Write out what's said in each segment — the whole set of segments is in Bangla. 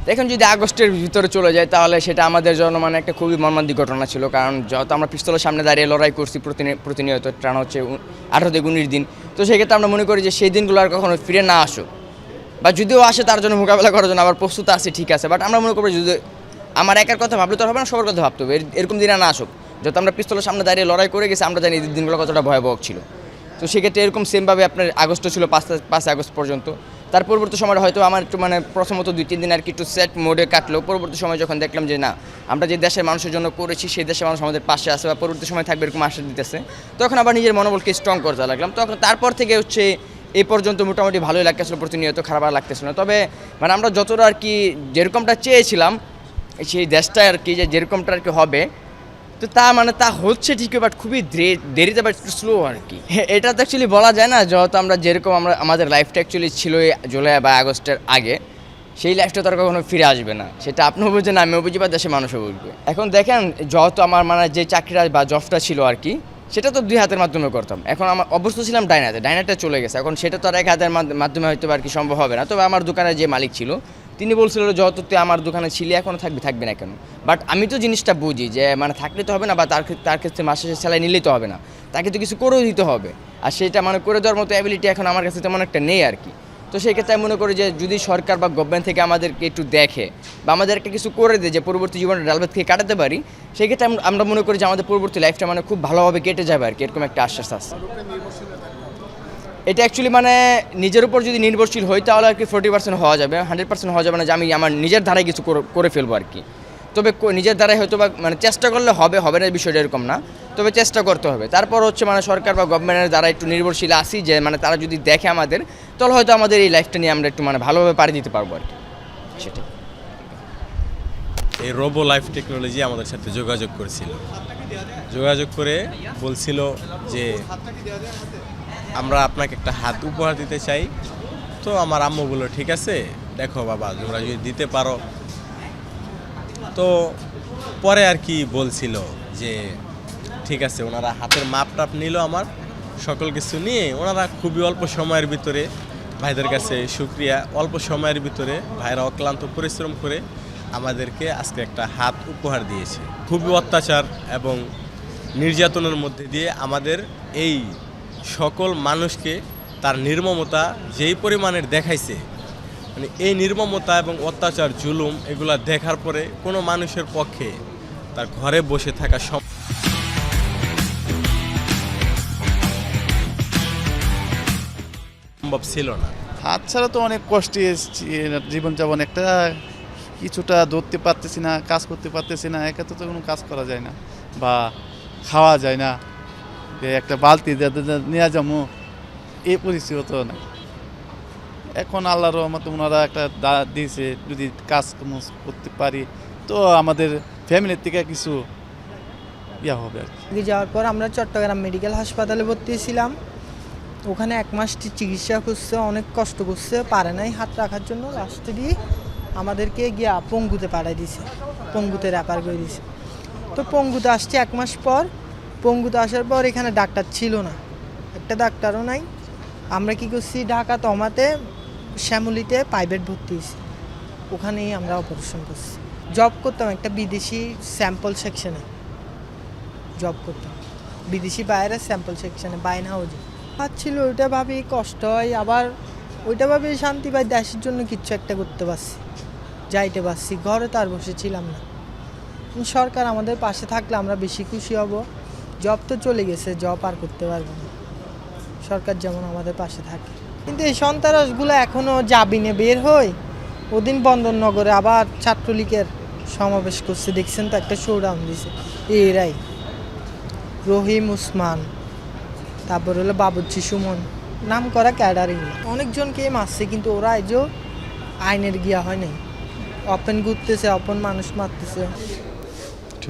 এখন যদি আগস্টের ভিতরে চলে যায় তাহলে সেটা আমাদের জন্য মানে একটা খুবই মর্মান্তিক ঘটনা ছিল, কারণ যত আমরা পিস্তলের সামনে দাঁড়িয়ে লড়াই করছি প্রতিনিয়ত, টানা হচ্ছে 18 থেকে 19 দিন। তো সেক্ষেত্রে আমরা মনে করি যে সেই দিনগুলো আর কখনো ফিরে না আসুক, বা যদিও আসে তার জন্য মোকাবেলা করার জন্য আবার প্রস্তুত আছে, ঠিক আছে, বাট আমরা মনে করবো যদি আমার একার কথা ভাবলে তো হবে না, সবার কথা ভাবতে হবে, এরকম দিন আর না আসুক। যত আমরা পিস্তলের সামনে দাঁড়িয়ে লড়াই করে গেছি আমরা জানি এই দিনগুলো কতটা ভয়াবহ ছিল। তো সেক্ষেত্রে এরকম সেমভাবে আপনার আগস্ট ছিল 5 আগস্ট পর্যন্ত। তার পরবর্তী সময় হয়তো আমার একটু মানে প্রথমত 2-3 দিন আর কি একটু সেট মোডে কাটলো। পরবর্তী সময় যখন দেখলাম যে না, আমরা যে দেশের মানুষের জন্য করেছি সেই দেশের মানুষ আমাদের পাশে আছে বা পরবর্তী সময় থাকবে এরকম আশ্বাস দিতেছে, তখন আবার নিজের মনোবলকে স্ট্রং করতে লাগলাম। তখন তারপর থেকে হচ্ছে এই পর্যন্ত মোটামুটি ভালোই লাগতেছিল, প্রতিনিয়ত খারাপ আর লাগতেছিল না। তবে মানে আমরা যতটা আর কি যেরকমটা চেয়েছিলাম সেই দেশটা আর কি, যে যেরকমটা আর কি হবে, তো তা হচ্ছে ঠিকই, বাট খুবই দেরিতে বা একটু স্লো আর কি। এটা তো অ্যাকচুয়ালি বলা যায় না, যেহেতু আমরা যেরকম আমাদের লাইফটা অ্যাকচুয়ালি ছিল জুলাই বা আগস্টের আগে, সেই লাইফটা তো আর কখনো ফিরে আসবে না। সেটা আপনিও বুঝবেন, আমিও বুঝি, বা দেশের মানুষও বুঝবে। এখন দেখেন, যেহেতু আমার মানে যে চাকরিটা বা জবটা ছিল আর কি, সেটা তো 2 হাতের মাধ্যমে করতাম। এখন আমার অভ্যস্ত ছিলাম ডাইনাটা চলে গেছে, এখন সেটা তো আর 1 হাতের মাধ্যমে হয়তো আর কি সম্ভব হবে না। তবে আমার দোকানের যে মালিক ছিল তিনি বলছিল যেহেতু তুই আমার দোকানে ছিলি, এখনও থাকবে না কেন। বাট আমি তো জিনিসটা বুঝি যে মানে থাকলে তো হবে না, বা তার ক্ষেত্রে মাসে শেষে স্যালারি নিলেই তো হবে না, তাকে তো কিছু করেও দিতে হবে। আর সেটা মানে করে দেওয়ার মতো অ্যাবিলিটি এখন আমার কাছে তেমন একটা নেই আর কি। তো সেই ক্ষেত্রে আমি মনে করি যে যদি সরকার বা গভর্নমেন্ট থেকে আমাদেরকে একটু দেখে বা আমাদের একটা কিছু করে দেয় যে পরবর্তী জীবনে ডালভাত থেকে কাটাতে পারি, সেই ক্ষেত্রে আমরা মনে করি যে আমাদের পরবর্তী লাইফটা মানে খুব ভালোভাবে কেটে যাবে আর কি, এরকম একটা আশ্বাস আছে। এটা অ্যাকচুয়ালি মানে নিজের উপর যদি নির্ভরশীল হই তাহলে আর কি 40% হওয়া যাবে, 100% হওয়া যাবে না যে আমি আমার নিজের ধারায় কিছু করে ফেলবো আর কি। তবে নিজের দ্বারাই হয়তো বা মানে চেষ্টা করলে হবে না, বিষয়টা এরকম না, তবে চেষ্টা করতে হবে। তারপর হচ্ছে মানে সরকার বা গভর্নমেন্টের দ্বারা একটু নির্ভরশীল আসি, যে মানে তারা যদি দেখে আমাদের, তাহলে হয়তো আমাদের এই লাইফটা নিয়ে আমরা একটু মানে ভালোভাবে পাড়ি দিতে পারবো আর কি, সেটাই। এই রোবো লাইফ টেকনোলজি আমাদের সাথে যোগাযোগ করেছিল, যোগাযোগ করে বলছিল যে আমরা আপনাকে একটা হাত উপহার দিতে চাই। তো আমার আম্মু বললো ঠিক আছে, দেখো বাবা তোমরা যদি দিতে পারো। তো পরে আর কি বলছিল যে ঠিক আছে, ওনারা হাতের মাপ টাপ নিল আমার, সকল কিছু নিয়ে ওনারা খুবই অল্প সময়ের ভিতরে, ভাইদের কাছে শুক্রিয়া, অল্প সময়ের ভিতরে ভাইরা অক্লান্ত পরিশ্রম করে আমাদেরকে আজকে একটা হাত উপহার দিয়েছে। খুবই অত্যাচার এবং নির্যাতনের মধ্যে দিয়ে আমাদের এই সকল মানুষকে তার নির্মমতা যেই পরিমাণের দেখাইছে, মানে এই নির্মমতা এবং অত্যাচার জুলুম এগুলা দেখার পরে কোনো মানুষের পক্ষে তার ঘরে বসে থাকা সম্ভব ছিল না। হাত ছাড়া তো অনেক কষ্টে এসেছি, জীবনযাপন একটা কিছুটা ধরতে পারতেছি না, কাজ করতে পারতেছি না, একা তো কোনো কাজ করা যায় না বা খাওয়া যায় না, যে একটা বালতি নিয়ে যাবো এই পরিস্থিতি তো না। এখন আল্লাহর রহমতে ওনারা একটা দিয়েছে, যদি কাজ করতে পারি তো আমাদের ফ্যামিলির থেকে কিছু ইয়া হবে আর কি। যাওয়ার পর আমরা চট্টগ্রাম মেডিকেল হাসপাতালে ভর্তি ছিলাম। ওখানে 1 মাস চিকিৎসা করছে, অনেক কষ্ট করছে, পারে নাই হাত রাখার জন্য। লাস্টে দিয়ে আমাদেরকে গিয়া পঙ্গুতে পাঠাই দিছে, পঙ্গুতে রেফার করে দিছে। তো পঙ্গুতে আসছে 1 মাস পর। পঙ্গুতে আসার পর এখানে ডাক্তার ছিল না, একটা ডাক্তারও নাই। আমরা কি করছি, ঢাকা তমাতে শ্যামলিতে প্রাইভেট ভর্তি হয়েছি, ওখানেই আমরা অপারেশন করছি। জব করতাম একটা বিদেশি স্যাম্পল সেকশনে, জব করতাম বিদেশি বাইরের স্যাম্পল সেকশনে, বাইন হাউজে। ছিল ওইটা ভাবি কষ্ট হয়, আবার ওইটা ভাবি শান্তি পাই, দেশের জন্য কিচ্ছু একটা করতে পারছি, যাইতে পারছি। ঘরে তো আর বসেছিলাম না। সরকার আমাদের পাশে থাকলে আমরা বেশি খুশি হব। জব তো চলে গেছে, জব আর করতে পারবো না, সরকার যেমন আমাদের পাশে থাকে। কিন্তু এই সন্ত্রাসগুলো এখনও জামিনে বের হয়। ওদিন বন্দরনগরে আবার ছাত্রলীগের সমাবেশ করছে, দেখছেন তো, একটা শোডাউন দিছে এরাই, রহিম উসমান, তারপর হলো বাবুর্চি সুমন, নাম করা ক্যাডারিং। অনেকজনকে মারছে, কিন্তু ওরা এজও আইনের গিয়া হয় নাই, ওপেন ঘুরতেছে, ওপেন মানুষ মারতেছে।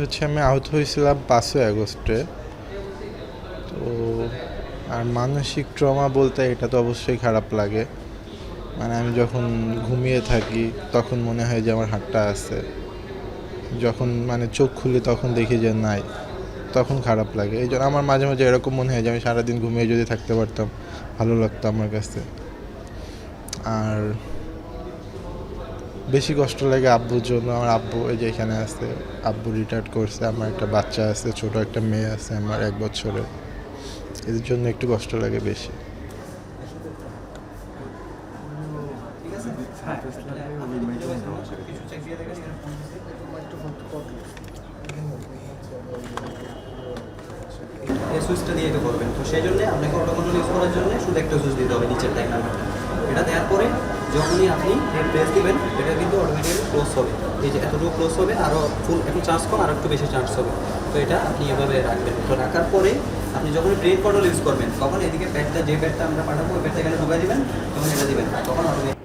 হচ্ছে আমি আহত হয়েছিলাম 5 আগস্টে। তো আর মানসিক ট্রমা বলতে এটা তো অবশ্যই খারাপ লাগে। মানে আমি যখন ঘুমিয়ে থাকি তখন মনে হয় যে আমার হাতটা আছে, যখন মানে চোখ খুলি তখন দেখি যে নাই, তখন খারাপ লাগে। এই জন্য আমার মাঝে মাঝে এরকম মনে হয় যে আমি সারাদিন ঘুমিয়ে যদি থাকতে পারতাম ভালো লাগতো আমার কাছে। আর বেশি কষ্ট লাগে আব্বুর জন্য। আমার আব্বু এই যে এখানে আছে, আব্বু রিটায়ার্ড করছে, আমার একটা বাচ্চা আছে, ছোট একটা মেয়ে আছে আমার 1 বছরের, এদের জন্য একটু কষ্ট লাগে বেশি। এই সুইচটা দিয়ে দিতে করবেন, তো সেই জন্য আপনাকে অটো কন্ট্রোল ইউজ করার জন্য শুধু একটা সুইচ দিতে হবে, নিচের ট্যাগ নাম্বারটা। এটা দেওয়ার পরে যখনই আপনি প্রেস দিবেন এটা কিন্তু অটোমেটিক্যালি ক্লোজ হবে। এই যে এতটুকু ক্লোজ হবে, আরও ফুল একটু চার্জ কম, আর একটু বেশি চার্জ হবে। তো এটা আপনি এভাবে রাখবেন। তো রাখার পরে আপনি যখন ট্রেন কন্ট্রোল ইউজ করবেন তখন এদিকে প্যাডটা, যে প্যাডটা আমরা পাঠাবো ওই প্যাডটা এখানে ঢুকাই দিবেন, তখন এটা দিবেন, তখন অটোমেটিক